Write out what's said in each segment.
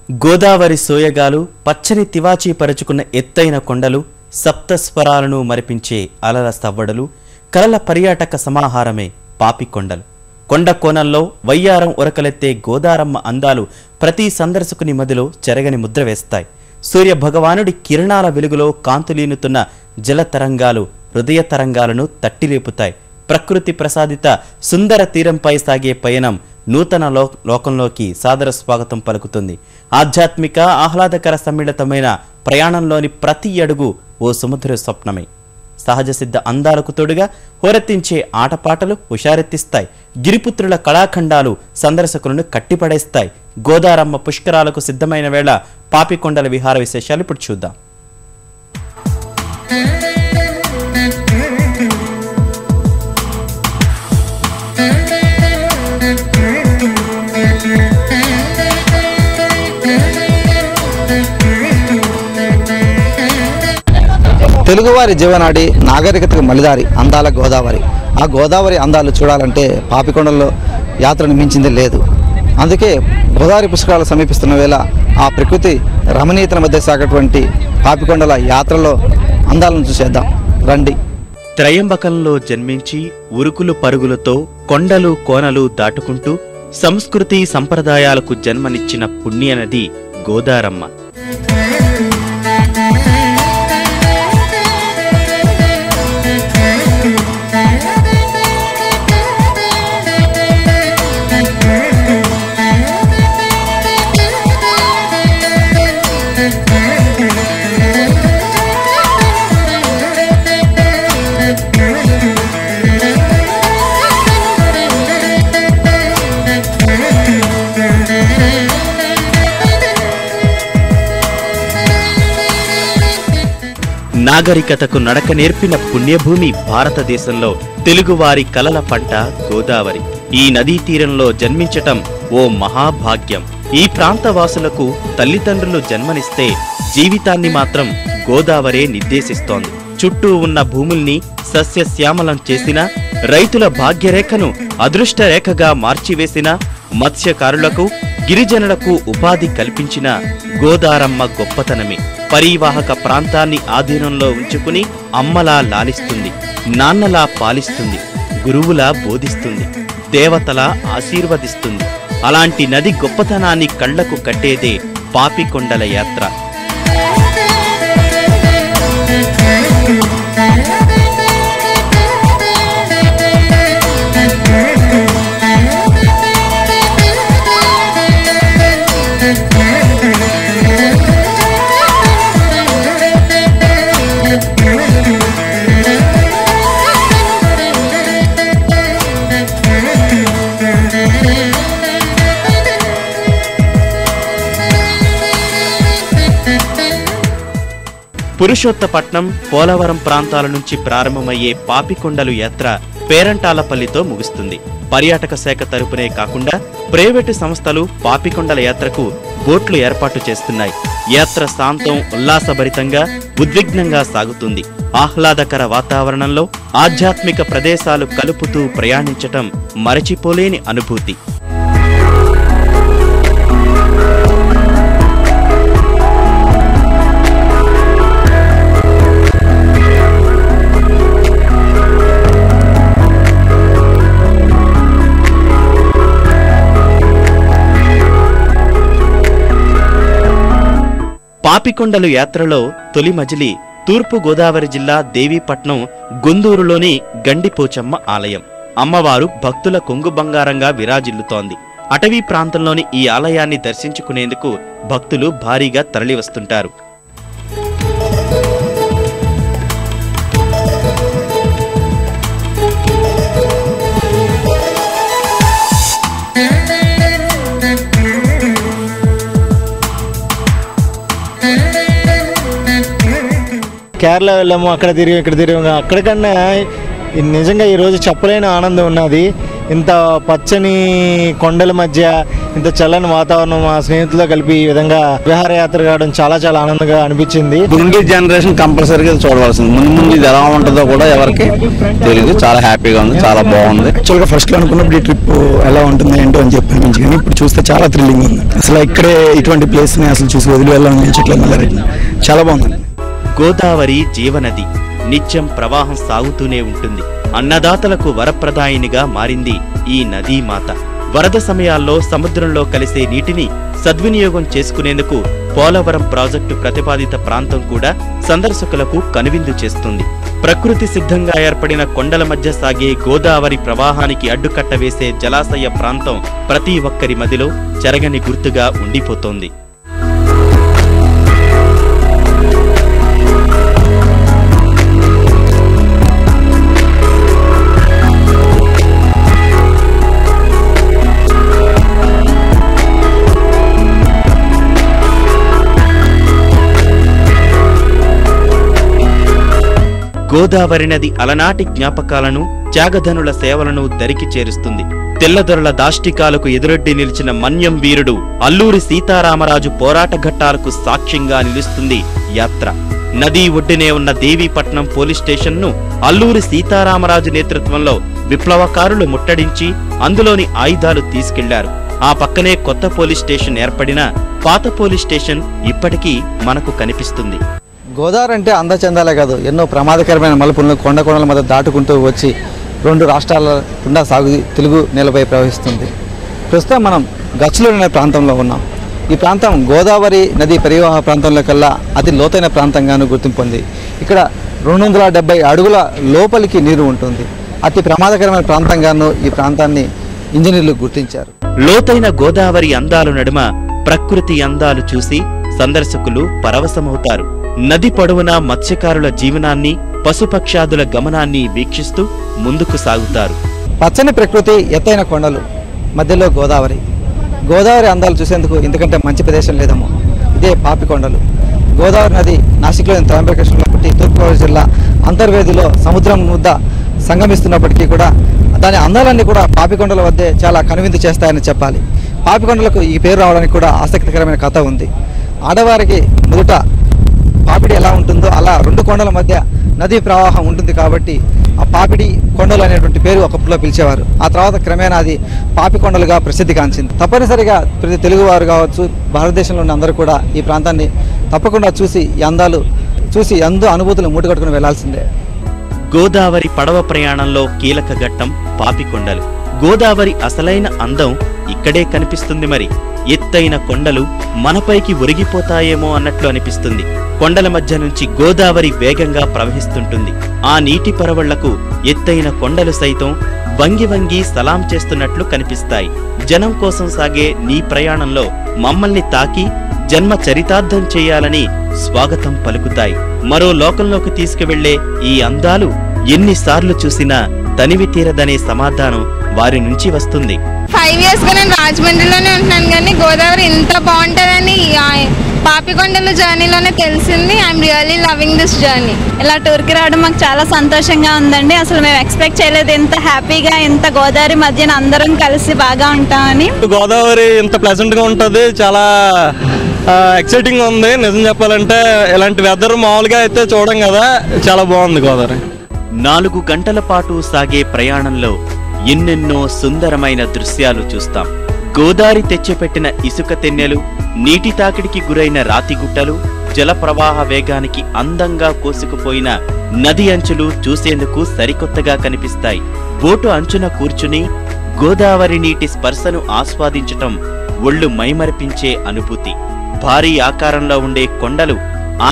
గోదావరి సోయగాలు పచ్చని తివాచీ పరుచుకున్న ఎత్తైన కొండలు సప్తస్వరాలను మరిపించే అలల సవ్వడలు కలల పర్యాటక సమాహారమే పాపికొండలు. కొండ కోణంలో వయ్యారం ఉరకలెత్తే గోదారమ్మ అందాలు ప్రతి సందర్శకుని మదిలో చెరగని ముద్ర వేస్తాయి. సూర్య భగవానుడి కిరణాల వెలుగులో కాంతులీనుతున్న జల తరంగాలు హృదయ తరంగాలను తట్టిలేపుతాయి. ప్రకృతి ప్రసాదిత సుందర తీరంపై సాగే పయనం నూతన లోకంలోకి సాదర స్వాగతం పలుకుతుంది. ఆధ్యాత్మిక ఆహ్లాదకర సమ్మిళితమైన ప్రయాణంలోని ప్రతి అడుగు ఓ సుమధుర స్వప్నమే. సహజ సిద్ధ అందాలకు తోడుగా హోరెత్తించే ఆటపాటలు హుషారెత్తిస్తాయి. గిరిపుత్రుల కళాఖండాలు సందర్శకులను కట్టిపడేస్తాయి. గోదారమ్మ పుష్కరాలకు సిద్ధమైన వేళ పాపికొండల విహార విశేషాలు ఇప్పుడు చూద్దాం. తెలుగువారి జీవనాడి నాగరికతకు మలిదారి అందాల గోదావరి. ఆ గోదావరి అందాలు చూడాలంటే పాపికొండల్లో యాత్రను మించింది లేదు. అందుకే గోదావరి పుష్కరాలు సమీపిస్తున్న వేళ ఆ ప్రకృతి రమణీయతల మధ్య సాగేటువంటి పాపికొండల యాత్రలో అందాలను చూసేద్దాం రండి. త్రయంబకంలో జన్మించి ఉరుకులు పరుగులతో కొండలు కోనలు దాటుకుంటూ సంస్కృతి సంప్రదాయాలకు జన్మనిచ్చిన పుణ్యనది గోదారమ్మ. నాగరికతకు నడక నేర్పిన పుణ్యభూమి భారతదేశంలో తెలుగువారి కలల పంట గోదావరి. ఈ నదీ తీరంలో జన్మించటం ఓ మహాభాగ్యం. ఈ ప్రాంతవాసులకు తల్లిదండ్రులు జన్మనిస్తే జీవితాన్ని మాత్రం గోదావరే నిర్దేశిస్తోంది. చుట్టూ ఉన్న భూముల్ని సస్యశ్యామలం చేసిన, రైతుల భాగ్యరేఖను అదృష్టరేఖగా మార్చివేసిన, మత్స్యకారులకు గిరిజనులకు ఉపాధి కల్పించిన గోదారమ్మ గొప్పతనమే. పరివాహక ప్రాంతాన్ని ఆధీనంలో ఉంచుకుని అమ్మలా లాలిస్తుంది, నాన్నలా పాలిస్తుంది, గురువులా బోధిస్తుంది, దేవతలా ఆశీర్వదిస్తుంది. అలాంటి నది గొప్పతనాన్ని కళ్లకు కట్టేదే పాపికొండల యాత్ర. పురుషోత్తపట్నం, పోలవరం ప్రాంతాల నుంచి ప్రారంభమయ్యే పాపికొండలు యాత్ర పేరంటాలపల్లితో ముగుస్తుంది. పర్యాటక శాఖ తరపునే కాకుండా ప్రైవేటు సంస్థలు పాపికొండల యాత్రకు బోట్లు ఏర్పాటు చేస్తున్నాయి. యాత్ర శాంతం ఉల్లాసభరితంగా ఉద్విగ్నంగా సాగుతుంది. ఆహ్లాదకర వాతావరణంలో ఆధ్యాత్మిక ప్రదేశాలు కలుపుతూ ప్రయాణించటం మరచిపోలేని అనుభూతి. పాపికొండలు యాత్రలో తొలి మజిలి తూర్పు గోదావరి జిల్లా దేవీపట్నం గుందూరులోని గండిపోచమ్మ ఆలయం. అమ్మవారు భక్తుల కొంగు బంగారంగా విరాజిల్లుతోంది. అటవీ ప్రాంతంలోని ఈ ఆలయాన్ని దర్శించుకునేందుకు భక్తులు భారీగా తరలివస్తుంటారు. కేరళ వెళ్ళాము, అక్కడ తిరిగి ఇక్కడ తిరిగి అక్కడికన్నా నిజంగా ఈరోజు చెప్పలేని ఆనందం ఉన్నది. ఇంత పచ్చని కొండల మధ్య ఇంత చల్లని వాతావరణం మా స్నేహితులతో కలిపి ఈ విధంగా విహారయాత్ర కావడం చాలా చాలా ఆనందంగా అనిపించింది. ముందు జనరేషన్ కంపల్సరీగా చూడవలసింది. ముందు ఇది ఎలా ఉంటుందో కూడా ఎవరికి తెలియదు. చాలా హ్యాపీగా ఉంది, చాలా బాగుంది. యాక్చువల్గా ఫస్ట్లో అనుకున్నప్పుడు ఈ ట్రిప్ ఎలా ఉంటుంది ఏంటో అని చెప్పి అనిపించి, కానీ ఇప్పుడు చూస్తే చాలా థ్రిల్లింగ్ ఉంది. అసలు ఇక్కడే ఇటువంటి ప్లేస్ని అసలు చూసి వదిలి వెళ్ళాలని చాలా బాగుంది. గోదావరి జీవనది నిత్యం ప్రవాహం సాగుతూనే ఉంటుంది. అన్నదాతలకు వరప్రదాయినిగా మారింది ఈ నదీమాత. వరద సమయాల్లో సముద్రంలో కలిసే నీటిని సద్వినియోగం చేసుకునేందుకు పోలవరం ప్రాజెక్టు ప్రతిపాదిత ప్రాంతం కూడా సందర్శకులకు కనువిందు చేస్తుంది. ప్రకృతి సిద్ధంగా ఏర్పడిన కొండల మధ్య సాగే గోదావరి ప్రవాహానికి అడ్డుకట్ట వేసే జలాశయ ప్రాంతం ప్రతి ఒక్కరి మదిలో చెరగని గుర్తుగా ఉండిపోతోంది. గోదావరి నది అలనాటి జ్ఞాపకాలను, త్యాగధనుల సేవలను దరికి చేరుస్తుంది. తెల్లదొరల దాష్టికాలకు ఎదురొడ్డి నిలిచిన మన్యం వీరుడు అల్లూరి సీతారామరాజు పోరాట ఘట్టాలకు సాక్ష్యంగా నిలుస్తుంది యాత్ర. నదీ ఒడ్డునే ఉన్న దేవీపట్నం పోలీస్ స్టేషన్ను అల్లూరి సీతారామరాజు నేతృత్వంలో విప్లవకారులు ముట్టడించి అందులోని ఆయుధాలు తీసుకెళ్లారు. ఆ పక్కనే కొత్త పోలీస్ స్టేషన్ ఏర్పడినా పాత పోలీస్ స్టేషన్ ఇప్పటికీ మనకు కనిపిస్తుంది. గోదావరి అంటే అందచందాలే కాదు, ఎన్నో ప్రమాదకరమైన మలుపులను కొండల మధ్య దాటుకుంటూ వచ్చి 2 రాష్ట్రాల గుండా సాగు తెలుగు నేలపై ప్రవహిస్తుంది. ప్రస్తుతం మనం గచ్చులూరు అనే ప్రాంతంలో ఉన్నాం. ఈ ప్రాంతం గోదావరి నది పరివాహ ప్రాంతంలో కల్లా అతి లోతైన ప్రాంతంగాను గుర్తింపు పొంది ఇక్కడ 270 అడుగుల లోపలికి నీరు ఉంటుంది. అతి ప్రమాదకరమైన ప్రాంతంగాను ఈ ప్రాంతాన్ని ఇంజనీర్లు గుర్తించారు. లోతైన గోదావరి అందాలు నడుమ ప్రకృతి అందాలు చూసి సందర్శకులు పరవశమవుతారు. నది పొడవునా మత్స్యకారుల జీవనాన్ని, పశుపక్షాదుల గమనాన్ని వీక్షిస్తూ ముందుకు సాగుతారు. పచ్చని ప్రకృతి, ఎత్తైన కొండలు, మధ్యలో గోదావరి. గోదావరి అందాలు చూసేందుకు ఇంతకంటే మంచి ప్రదేశం లేదమ్మో. ఇదే పాపికొండలు. గోదావరి నది నాసిక్లోని త్రయంబకేశ్వరంలో పుట్టి తూర్పుగోదావరి జిల్లా అంతర్వేదిలో సముద్రం ముద్ద సంగమిస్తున్నప్పటికీ కూడా దాని అందాలన్నీ కూడా పాపికొండల వద్దే చాలా కనువిందు చేస్తాయని చెప్పాలి. పాపికొండలకు ఈ పేరు రావడానికి కూడా ఆసక్తికరమైన కథ ఉంది. ఆడవారికి మొదట పాపిడి ఎలా ఉంటుందో అలా 2 కొండల మధ్య నదీ ప్రవాహం ఉంటుంది కాబట్టి ఆ పాపిడి కొండలు అనేటువంటి పేరు ఒకప్పుడు పిలిచేవారు. ఆ తర్వాత క్రమేణా అది పాపికొండలుగా ప్రసిద్ధిగాంచింది. తప్పనిసరిగా ప్రతి తెలుగువారు కావచ్చు, భారతదేశంలోని అందరూ కూడా ఈ ప్రాంతాన్ని తప్పకుండా చూసి ఈ అందాలు చూసి ఎంతో అనుభూతులు మూటగట్టుకుని వెళ్లాల్సిందే. గోదావరి పడవ ప్రయాణంలో కీలక ఘట్టం పాపికొండలు. గోదావరి అసలైన అందం ఇక్కడే కనిపిస్తుంది. మరి ఎత్తైన కొండలు మనపైకి ఒరిగిపోతాయేమో అన్నట్లు అనిపిస్తుంది. కొండల మధ్య నుంచి గోదావరి వేగంగా ప్రవహిస్తుంటుంది. ఆ నీటి పరవళ్లకు ఎత్తైన కొండలు సైతం వంగి వంగి సలాం చేస్తున్నట్లు కనిపిస్తాయి. జనం కోసం సాగే నీ ప్రయాణంలో మమ్మల్ని తాకి జన్మ చరితార్థం చేయాలని స్వాగతం పలుకుతాయి. మరో లోకంలోకి తీసుకువెళ్లే ఈ అందాలు ఎన్నిసార్లు చూసినా తనివి తీరదనే సమాధానం వారి నుంచి వస్తుంది. 5 years గా నేను రాజమండ్రిలోనే ఉంటున్నాను, కానీ గోదావరి ఇంత బాగుంటుందని పాపికొండల జర్నీలోనే తెలిసింది. I'm really loving this journey. ఇలా టూర్కి రావడం మాకు చాలా సంతోషంగా ఉందండి. అసలు మేము ఎక్స్పెక్ట్ చేయలేదు ఇంత హ్యాపీగా, ఇంత గోదావరి మధ్యన అందరం కలిసి బాగా ఉంటామని. గోదావరి ఇంత ప్లెజెంట్ గా ఉంటుంది, చాలా ఎక్సైటింగ్ గా ఉంది. నిజం చెప్పాలంటే ఇలాంటి వెదర్ మామూలుగా అయితే చూడం కదా, చాలా బాగుంది గోదావరి. 4 గంటల పాటు సాగే ప్రయాణంలో ఎన్నెన్నో సుందరమైన దృశ్యాలు చూస్తాం. గోదావరి తెచ్చిపెట్టిన ఇసుక తెన్నెలు, నీటి తాకిడికి గురైన రాతిగుట్టలు, జల ప్రవాహ వేగానికి అందంగా కోసుకుపోయిన నది అంచులు చూసేందుకు సరికొత్తగా కనిపిస్తాయి. బోటు అంచున కూర్చుని గోదావరి నీటి స్పర్శను ఆస్వాదించటం ఒళ్ళు మైమరిపించే అనుభూతి. భారీ ఆకారంలో ఉండే కొండలు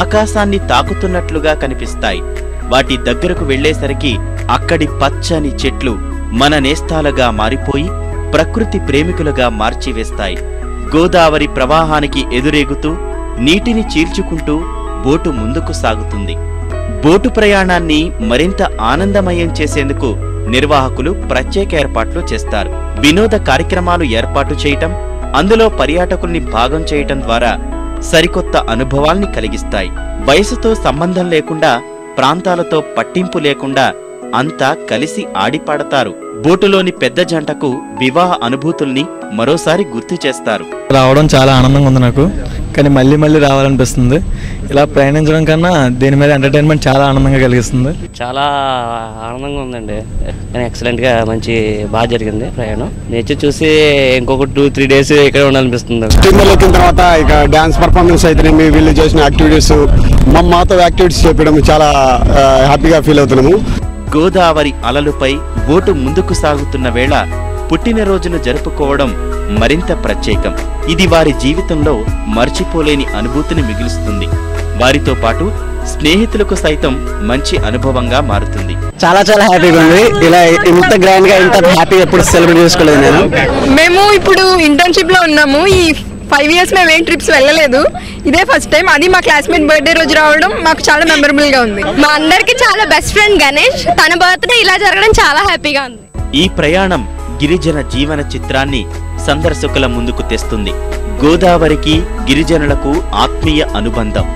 ఆకాశాన్ని తాకుతున్నట్లుగా కనిపిస్తాయి. వాటి దగ్గరకు వెళ్లేసరికి అక్కడి పచ్చని చెట్లు మన నేస్తాలుగా మారిపోయి ప్రకృతి ప్రేమికులుగా మార్చివేస్తాయి. గోదావరి ప్రవాహానికి ఎదురేగుతూ నీటిని చీల్చుకుంటూ బోటు ముందుకు సాగుతుంది. బోటు ప్రయాణాన్ని మరింత ఆనందమయం చేసేందుకు నిర్వాహకులు ప్రత్యేక ఏర్పాట్లు చేస్తారు. వినోద కార్యక్రమాలు ఏర్పాటు చేయటం, అందులో పర్యాటకుల్ని భాగం చేయటం ద్వారా సరికొత్త అనుభవాల్ని కలిగిస్తాయి. వయసుతో సంబంధం లేకుండా, ప్రాంతాలతో పట్టింపు లేకుండా అంతా కలిసి ఆడిపాడతారు. బోటులోని పెద్ద జంటకు వివాహ అనుభూతుల్ని మరోసారి గుర్తు చేస్తారు. రావడం చాలా ఆనందంగా ఉంది నాకు, కానీ మళ్ళీ మళ్ళీ రావాలనిపిస్తుంది. ఇలా ప్రయాణించడం కన్నా దీని మీద ఎంటర్టైన్మెంట్ చాలా ఆనందంగా కలిగిస్తుంది. చాలా ఆనందంగా ఉందండి. కానీ ఎక్సలెంట్గా బాగా జరిగింది ప్రయాణం. నేచర్ చూసి ఇంకొక 2-3 డేస్ ఇక్కడ ఉండాలనిపిస్తుంది. స్టీమర్ ఎక్కిన తర్వాత ఇక డ్యాన్స్ పర్ఫార్మెన్స్ అయితేనేమి, వీళ్ళు చేసిన యాక్టివిటీస్, మాతో యాక్టివిటీస్ చెప్పడం చాలా హ్యాపీగా ఫీల్ అవుతున్నాము. గోదావరి అలలుపై బోటు ముందుకు సాగుతున్న వేళ పుట్టినరోజును జరుపుకోవడం మరింత ప్రత్యేకం. ఇది వారి జీవితంలో మర్చిపోలేని అనుభూతిని మిగులుస్తుంది. వారితో పాటు స్నేహితులకు సైతం మంచి అనుభవంగా మారుతుంది. చాలా చాలా హ్యాపీగా ఉంది. ఇలా ఇంత గ్రాండ్ గా ఇంత హ్యాపీగా ఎప్పుడు సెలబ్రేట్ చేసుకోలేదు నేను. మేము ఇప్పుడు ఇంటర్న్షిప్ లో ఉన్నాము. ఈ 5 years మేము ఏం ట్రిప్స్ వెళ్ళలేదు. ఇదే ఫస్ట్ టైం. అది మా క్లాస్మేట్ బర్త్డే రోజు రావడం మాకు చాలా మెమరబుల్ గా ఉంది. మా అందరికి చాలా బెస్ట్ ఫ్రెండ్ గణేష్, తన బర్త్డే ఇలా జరగడం చాలా హ్యాపీగా ఉంది. ఈ ప్రయాణం గిరిజన జీవన చిత్రాన్ని సందర్శకుల ముందుకు తెస్తుంది. గోదావరికి గిరిజనులకు ఆత్మీయ అనుబంధం,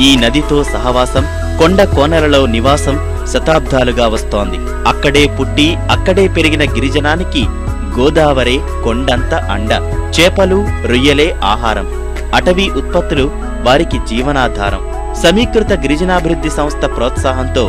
ఈ నదితో సహవాసం, కొండ కోనలలో నివాసం శతాబ్దాలుగా వస్తోంది. అక్కడే పుట్టి అక్కడే పెరిగిన గిరిజనానికి గోదావరే కొండంత అండ. చేపలు, రొయ్యలే ఆహారం. అటవీ ఉత్పత్తులు వారికి జీవనాధారం. సమీకృత గిరిజనాభివృద్ధి సంస్థ ప్రోత్సాహంతో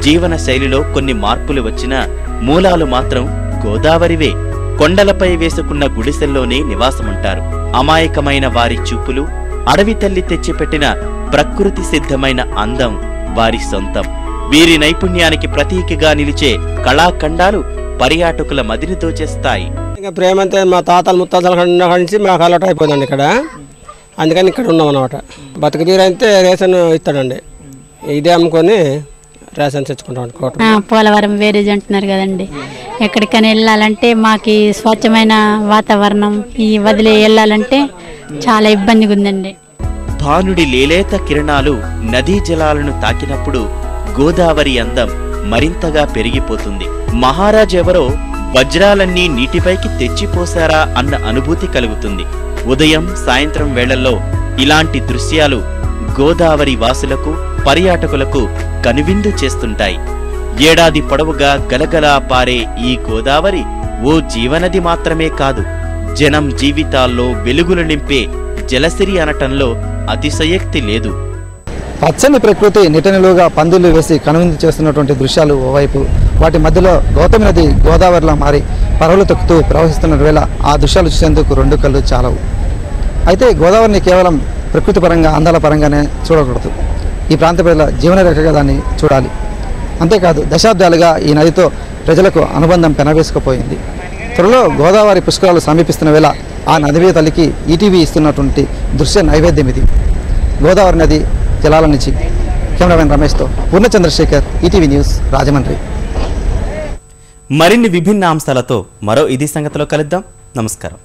జీవన శైలిలో కొన్ని మార్పులు వచ్చినా మూలాలు మాత్రం గోదావరివే. కొండలపై వేసుకున్న గుడిసెల్లోనే నివాసముంటారు. అమాయకమైన వారి చూపులు, అడవి తల్లి తెచ్చిపెట్టిన ప్రకృతి సిద్ధమైన అందం వారి సొంతం. వీరి నైపుణ్యానికి ప్రతీకగా నిలిచే కళాఖండాలు పర్యాటకుల మదిని దోచేస్తాయి. ఇంకా ప్రేమంతే మా తాతలు ముత్తాతల నుంచి మాకు అలవాటు అయిపోయిందండి ఇక్కడ. అందుకని ఇక్కడ ఉన్నాం అన్నమాట. బతుకు తీరైతే రేషన్ ఇస్తాడండి. ఇదే అమ్ముకొని రేషన్ తెచ్చుకుంటాం. పోలవరం వేరేజ్ అంటున్నారు కదండి. ఎక్కడికైనా వెళ్ళాలంటే మాకు స్వచ్ఛమైన వాతావరణం ఈ వదిలే వెళ్ళాలంటే చాలా ఇబ్బందిగా ఉందండి. భానుడి లేలేత కిరణాలు నదీ జలాలను తాకినప్పుడు గోదావరి అందం మరింతగా పెరిగిపోతుంది. మహారాజెవరో వజ్రాలన్నీ నీటిపైకి తెచ్చిపోసారా అన్న అనుభూతి కలుగుతుంది. ఉదయం సాయంత్రం వేళల్లో ఇలాంటి దృశ్యాలు గోదావరి వాసులకు, పర్యాటకులకు కనువిందు చేస్తుంటాయి. ఏడాది పొడవుగా గలగలా పారే ఈ గోదావరి ఓ జీవనది మాత్రమే కాదు, జనం జీవితాల్లో వెలుగులు నింపే జలసిరి అనటంలో అతిశయోక్తి లేదు. పచ్చని ప్రకృతి నిటనిలుగా పందులు వేసి కనువిందు చేస్తున్నటువంటి దృశ్యాలు ఓవైపు, వాటి మధ్యలో గౌతమి నది గోదావరిలో మారి పరవలు తొక్కుతూ ప్రవహిస్తున్న వేళ ఆ దృశ్యాలు చూసేందుకు 2 కళ్ళు చాలవు. అయితే గోదావరిని కేవలం ప్రకృతి పరంగా, అందాల పరంగానే చూడకూడదు. ఈ ప్రాంత ప్రజల జీవనరేఖగా దాన్ని చూడాలి. అంతేకాదు దశాబ్దాలుగా ఈ నదితో ప్రజలకు అనుబంధం పెనవేసుకుపోయింది. త్వరలో గోదావరి పుష్కరాలు సమీపిస్తున్న వేళ ఆ నదివే తల్లికి ఈటీవీ ఇస్తున్నటువంటి దృశ్య నైవేద్యం ఇది. గోదావరి నది జలాల నుంచి కెమెరామెన్ రమేష్తో పూర్ణచంద్రశేఖర్, ఈటీవీ న్యూస్, రాజమండ్రి. మరిన్ని విభిన్న అంశాలతో మరో ఇది సంగతిలో కలుద్దాం. నమస్కారం.